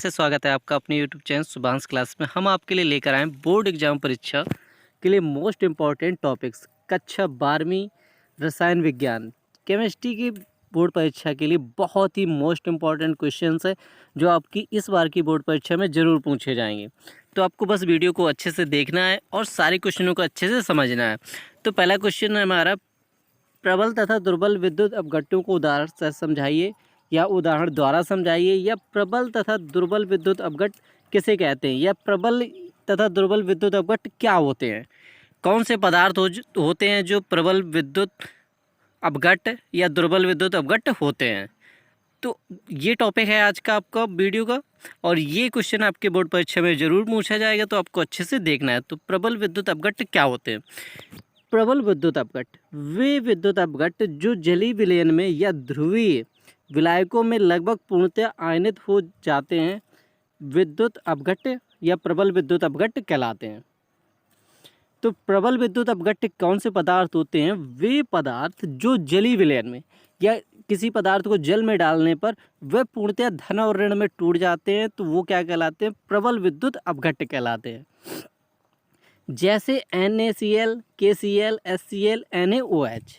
से स्वागत है आपका अपने यूट्यूब चैनल सुभांश क्लास में। हम आपके लिए लेकर आए बोर्ड एग्जाम परीक्षा के लिए मोस्ट इम्पॉर्टेंट टॉपिक्स कक्षा 12वीं रसायन विज्ञान केमिस्ट्री की बोर्ड परीक्षा के लिए बहुत ही मोस्ट इम्पॉर्टेंट क्वेश्चंस है जो आपकी इस बार की बोर्ड परीक्षा में ज़रूर पूछे जाएंगे। तो आपको बस वीडियो को अच्छे से देखना है और सारे क्वेश्चनों को अच्छे से समझना है। तो पहला क्वेश्चन है हमारा, प्रबल तथा दुर्बल विद्युत अपघट्टों को उदाहरण से समझाइए या उदाहरण द्वारा समझाइए। या प्रबल तथा दुर्बल विद्युत अपघट्ट किसे कहते हैं, या प्रबल तथा दुर्बल विद्युत अपघट्ट क्या होते हैं, कौन से पदार्थ होते हैं जो प्रबल विद्युत अपघट्ट या दुर्बल विद्युत अपघट्ट होते हैं। तो ये टॉपिक है आज का आपका वीडियो का, और ये क्वेश्चन आपके बोर्ड परीक्षा में ज़रूर पूछा जाएगा, तो आपको अच्छे से देखना है। तो प्रबल विद्युत अपघट्ट क्या होते हैं? प्रबल विद्युत अपघट्ट वे विद्युत अपघट्ट जो जलीय विलयन में या ध्रुवीय विलायकों में लगभग पूर्णतः आयनित हो जाते हैं, विद्युत अपघट्ट या प्रबल विद्युत अपघट्ट कहलाते हैं। तो प्रबल विद्युत अपघट्ट कौन से पदार्थ होते हैं? वे पदार्थ जो जलीय विलयन में या किसी पदार्थ को जल में डालने पर वे पूर्णतः धन और ऋण में टूट जाते हैं, तो वो क्या कहलाते हैं? प्रबल विद्युत अपघट्ट कहलाते हैं। जैसे NaCl, KCl, HCl, NaOH।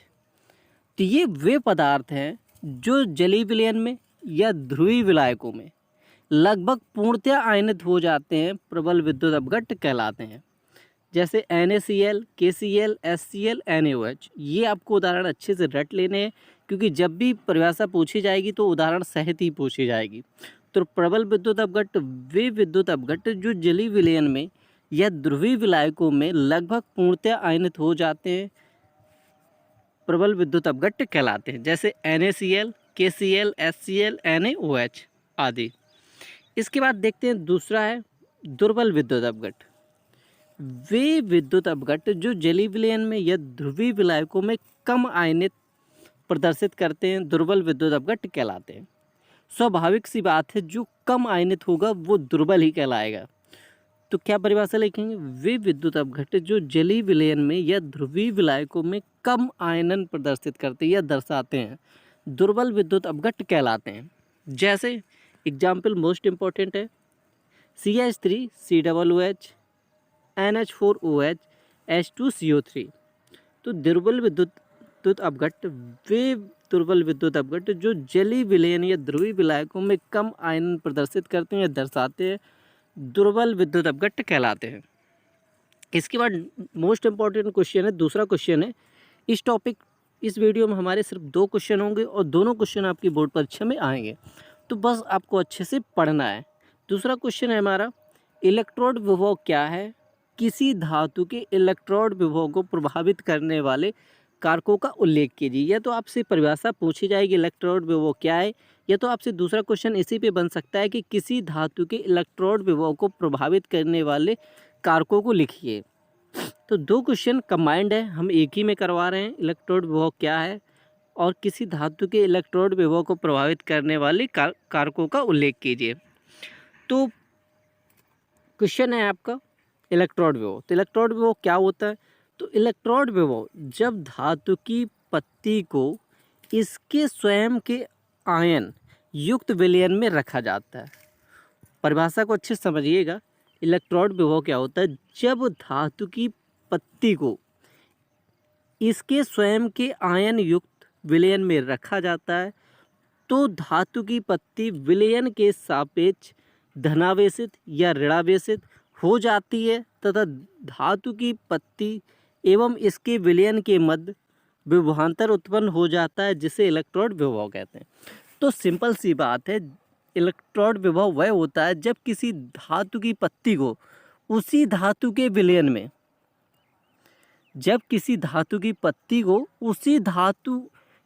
तो ये वे पदार्थ हैं जो जलीय विलयन में या ध्रुवीय विलायकों में लगभग पूर्णतः आयनित हो जाते हैं, प्रबल विद्युत अपघट्ट कहलाते हैं। जैसे NaCl, KCl, HCl, NaOH। ये आपको उदाहरण अच्छे से रट लेने हैं, क्योंकि जब भी परिभाषा पूछी जाएगी तो उदाहरण सहित ही पूछी जाएगी। तो प्रबल विद्युत अपघट्ट वे विद्युत अपघट्ट जो जलीय विलयन में या ध्रुवीय विलायकों में लगभग पूर्णतः आयनित हो जाते हैं, प्रबल विद्युत अपघट्ट कहलाते हैं। जैसे NaCl, KCl, HCl, NaOH आदि। इसके बाद देखते हैं दूसरा है दुर्बल विद्युत अपघट्ट। वे विद्युत अपघट्ट जो जलीय विलयन में या ध्रुवीय विलायकों में कम आयनित प्रदर्शित करते हैं, दुर्बल विद्युत अपघट्ट कहलाते हैं। स्वाभाविक सी बात है, जो कम आयनित होगा वो दुर्बल ही कहलाएगा। तो क्या परिभाषा लिखेंगे? वे विद्युत अपघट्ट जो जलीय विलयन में या ध्रुवीय विलायकों में कम आयनन प्रदर्शित करते या दर्शाते हैं, दुर्बल विद्युत अपघट्ट कहलाते हैं। जैसे एग्जाम्पल मोस्ट इम्पॉर्टेंट है CH3 COOH, NH4OH, H2CO3। तो दुर्बल विद्युत अपघट्ट वे दुर्बल विद्युत अपघट्ट जो जलीय विलयन या ध्रुवीय विलायकों में कम आयनन प्रदर्शित करते हैं या दर्शाते हैं, दुर्बल विद्युत अपघट्ट कहलाते हैं। इसके बाद मोस्ट इम्पॉर्टेंट क्वेश्चन है, दूसरा क्वेश्चन है इस वीडियो में हमारे सिर्फ 2 क्वेश्चन होंगे और दोनों क्वेश्चन आपकी बोर्ड परीक्षा में आएंगे, तो बस आपको अच्छे से पढ़ना है। दूसरा क्वेश्चन है हमारा, इलेक्ट्रोड विभव क्या है? किसी धातु के इलेक्ट्रोड विभव को प्रभावित करने वाले कारकों का उल्लेख कीजिए। या तो आपसे परिभाषा पूछी जाएगी इलेक्ट्रोड विभव क्या है, या तो आपसे दूसरा क्वेश्चन इसी पे बन सकता है कि किसी धातु के इलेक्ट्रोड विभव को प्रभावित करने वाले कारकों को लिखिए। तो 2 क्वेश्चन कंबाइंड है, हम एक ही में करवा रहे हैं। इलेक्ट्रोड विभव क्या है और किसी धातु के इलेक्ट्रोड विभव को प्रभावित करने वाले कारकों का उल्लेख कीजिए। तो क्वेश्चन है आपका इलेक्ट्रोड विभव। तो इलेक्ट्रोड विभव क्या होता है? तो इलेक्ट्रोड विभव जब धातु की पत्ती को इसके स्वयं के आयन युक्त विलयन में रखा जाता है। परिभाषा को अच्छे से समझिएगा, इलेक्ट्रोड विभव क्या होता है? जब धातु की पत्ती को इसके स्वयं के आयन युक्त विलयन में रखा जाता है, तो धातु की पत्ती विलयन के सापेक्ष धनावेशित या ऋणावेशित हो जाती है, तथा धातु की पत्ती एवं इसके विलयन के मध्य विभवांतर उत्पन्न हो जाता है, जिसे इलेक्ट्रोड विभव कहते हैं। तो सिंपल सी बात है, इलेक्ट्रोड विभव वह होता है जब किसी धातु की पत्ती को उसी धातु के विलयन में उसी धातु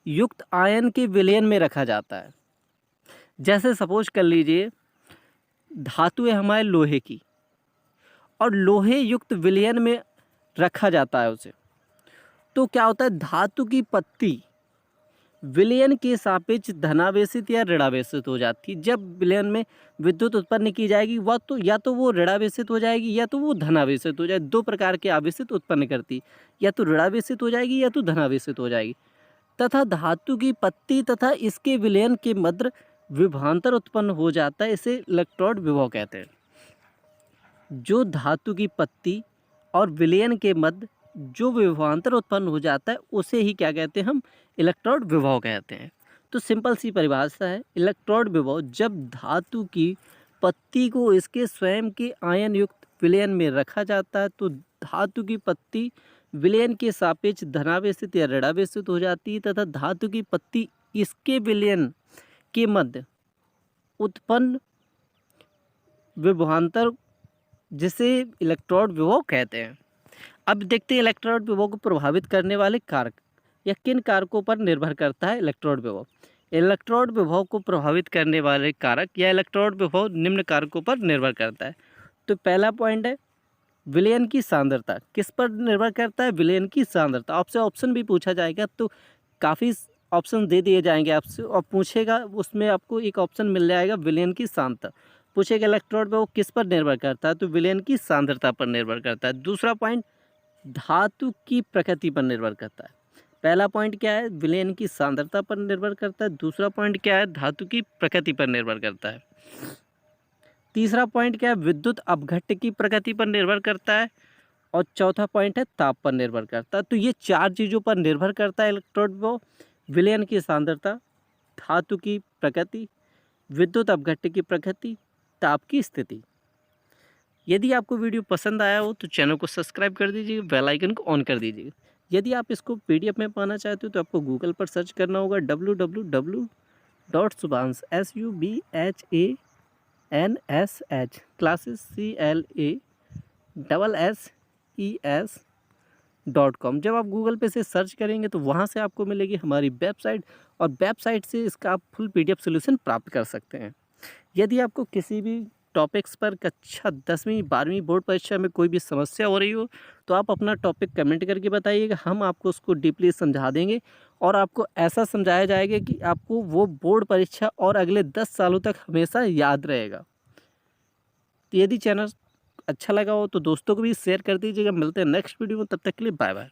युक्त आयन के विलयन में रखा जाता है। जैसे सपोज कर लीजिए धातु है हमारे लोहे की, और लोहे युक्त विलयन में रखा जाता है उसे, तो क्या होता है? धातु की पत्ती विलयन के सापेक्ष धनावेशित या ऋणावेशित हो जाती है। जब विलयन में विद्युत उत्पन्न की जाएगी वह तो या तो वो ऋणावेशित हो जाएगी या तो वो धनावेशित हो जाए। 2 प्रकार के आवेशित उत्पन्न करती, या तो ऋणावेशित हो जाएगी या तो धनावेशित हो जाएगी। तथा धातु की पत्ती तथा इसके विलयन के मध्य विभवांतर उत्पन्न हो जाता है, इसे इलेक्ट्रोड विभव कहते हैं। जो धातु की पत्ती और विलयन के मध्य जो विभवांतर उत्पन्न हो जाता है उसे ही क्या कहते हैं हम, इलेक्ट्रोड विभव कहते हैं। तो सिंपल सी परिभाषा है, इलेक्ट्रोड विभव जब धातु की पत्ती को इसके स्वयं के आयन युक्त विलयन में रखा जाता है तो धातु की पत्ती विलयन के सापेक्ष धनावेशित या ऋणावेशित हो जाती है तथा धातु की पत्ती इसके विलयन के मध्य उत्पन्न विभवांतर जिसे इलेक्ट्रोड विभव कहते हैं। अब देखते हैं इलेक्ट्रोड विभव को प्रभावित करने वाले कारक या किन कारकों पर निर्भर करता है इलेक्ट्रोड विभव। इलेक्ट्रोड विभव को प्रभावित करने वाले कारक या इलेक्ट्रोड विभव निम्न कारकों पर निर्भर करता है। तो पहला पॉइंट है विलयन की सांद्रता। किस पर निर्भर करता है, विलयन की सांद्रता। आपसे ऑप्शन भी पूछा जाएगा तो काफ़ी ऑप्शन दे दिए जाएंगे आपसे और पूछेगा, उसमें आपको एक ऑप्शन मिल जाएगा विलयन की सांद्रता। पूछेगा इलेक्ट्रोड विभव किस पर निर्भर करता है, तो विलयन की सांद्रता पर निर्भर करता है। दूसरा पॉइंट धातु की प्रकृति पर निर्भर करता है। पहला पॉइंट क्या है, विलयन की सांद्रता पर निर्भर करता है। दूसरा पॉइंट क्या है, धातु की प्रकृति पर निर्भर करता है। तीसरा पॉइंट क्या है, विद्युत अपघट्य की प्रकृति पर निर्भर करता है। और चौथा पॉइंट है ताप पर निर्भर करता है। तो ये चार चीज़ों पर निर्भर करता है इलेक्ट्रोड विभव, विलयन की सांद्रता, धातु की प्रकृति, विद्युत अपघट्य की प्रकृति, ताप की स्थिति। यदि आपको वीडियो पसंद आया हो तो चैनल को सब्सक्राइब कर दीजिए, बेल आइकन को ऑन कर दीजिए। यदि आप इसको पीडीएफ में पाना चाहते हो तो आपको गूगल पर सर्च करना होगा www.subhansh क्लासेस CLASSES.com। जब आप गूगल पे से सर्च करेंगे तो वहाँ से आपको मिलेगी हमारी वेबसाइट और वेबसाइट से इसका आप फुल पीडीएफ सॉल्यूशन प्राप्त कर सकते हैं। यदि आपको किसी भी टॉपिक्स पर कक्षा 10वीं 12वीं बोर्ड परीक्षा में कोई भी समस्या हो रही हो तो आप अपना टॉपिक कमेंट करके बताइएगा, हम आपको उसको डीपली समझा देंगे और आपको ऐसा समझाया जाएगा कि आपको वो बोर्ड परीक्षा और अगले 10 सालों तक हमेशा याद रहेगा। तो यदि चैनल अच्छा लगा हो तो दोस्तों को भी शेयर कर दीजिएगा। मिलते हैं नेक्स्ट वीडियो में, तब तक के लिए बाय बाय।